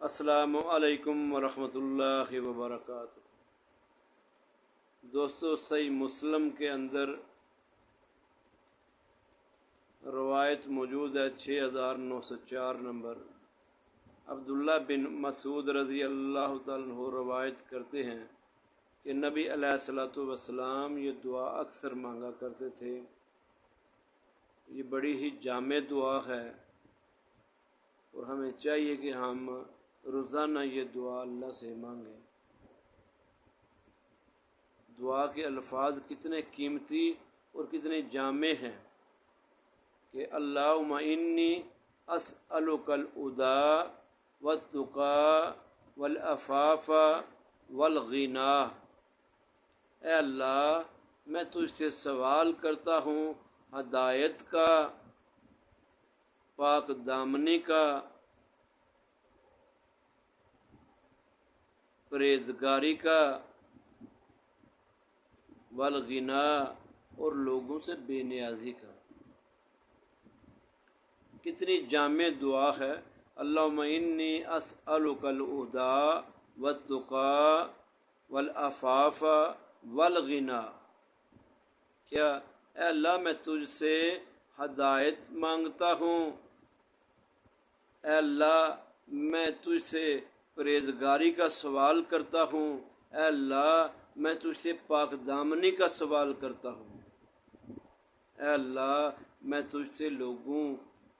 السلام علیکم ورحمۃ اللہ وبرکاتہ۔ دوستو، صحیح مسلم کے اندر روایت موجود ہے 6904 نمبر۔ عبداللہ بن مسعود رضی اللہ تعالیٰ عنہ روایت کرتے ہیں کہ نبی علیہ الصلوۃ والسلام یہ دعا اکثر مانگا کرتے تھے۔ یہ بڑی ہی جامع دعا ہے اور ہمیں چاہیے کہ ہم روزانہ یہ دعا اللہ سے مانگیں۔ دعا کے الفاظ کتنے قیمتی اور کتنے جامع ہیں کہ اللہم انی اسألک الہدی والتقی والعفاف والغنی۔ اے اللہ، میں تجھ سے سوال کرتا ہوں ہدایت کا، پاک دامنی کا، پرہیزگاری کا، والغنی اور لوگوں سے بے نیازی کا۔ کتنی جامع دعا ہے۔ اللہم انی اسألک الہدی والتقی والعفاف والغنی۔ کیا؟ اے اللہ، میں تجھ سے ہدایت مانگتا ہوں۔ اے اللہ، میں تجھ سے پرہیزگاری کا سوال کرتا ہوں۔ اے اللہ، میں تجھ سے پاک دامنی کا سوال کرتا ہوں۔ اے اللہ، میں تجھ سے لوگوں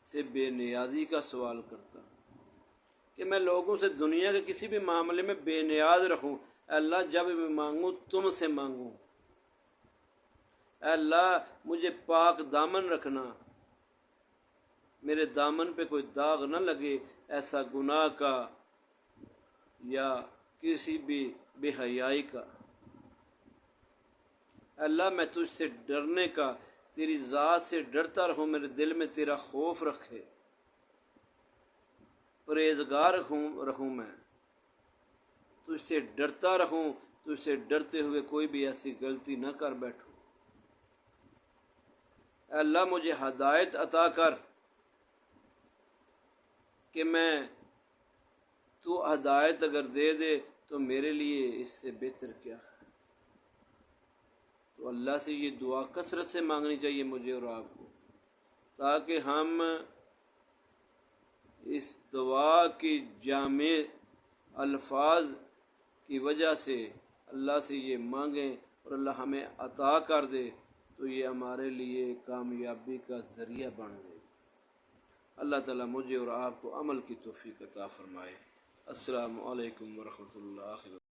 سے بے نیازی کا سوال کرتا ہوں کہ میں لوگوں سے دنیا کے کسی بھی معاملے میں بے نیاز رہوں۔ اے اللہ، جب میں مانگوں تم سے مانگوں۔ اے اللہ، مجھے پاک دامن رکھنا، میرے دامن پہ کوئی داغ نہ لگے ایسا گناہ کا یا کسی بھی بے حیائی کا۔ اے اللہ، میں تجھ سے ڈرنے کا، تیری ذات سے ڈرتا رہوں، میرے دل میں تیرا خوف رکھے، پرہیزگار رہوں میں، تجھ سے ڈرتا رہوں، تجھ سے ڈرتے ہوئے کوئی بھی ایسی غلطی نہ کر بیٹھوں۔ اے اللہ، مجھے ہدایت عطا کر کہ تو ہدایت اگر دے دے تو میرے لیے اس سے بہتر کیا ہے۔ تو اللہ سے یہ دعا کثرت سے مانگنی چاہیے مجھے اور آپ کو، تاکہ ہم اس دعا کی جامع الفاظ کی وجہ سے اللہ سے یہ مانگیں اور اللہ ہمیں عطا کر دے، تو یہ ہمارے لیے کامیابی کا ذریعہ بن گئے۔ اللہ تعالیٰ مجھے اور آپ کو عمل کی توفیق عطا فرمائے۔ السلام علیکم ورحمۃ اللہ وبرکاتہ۔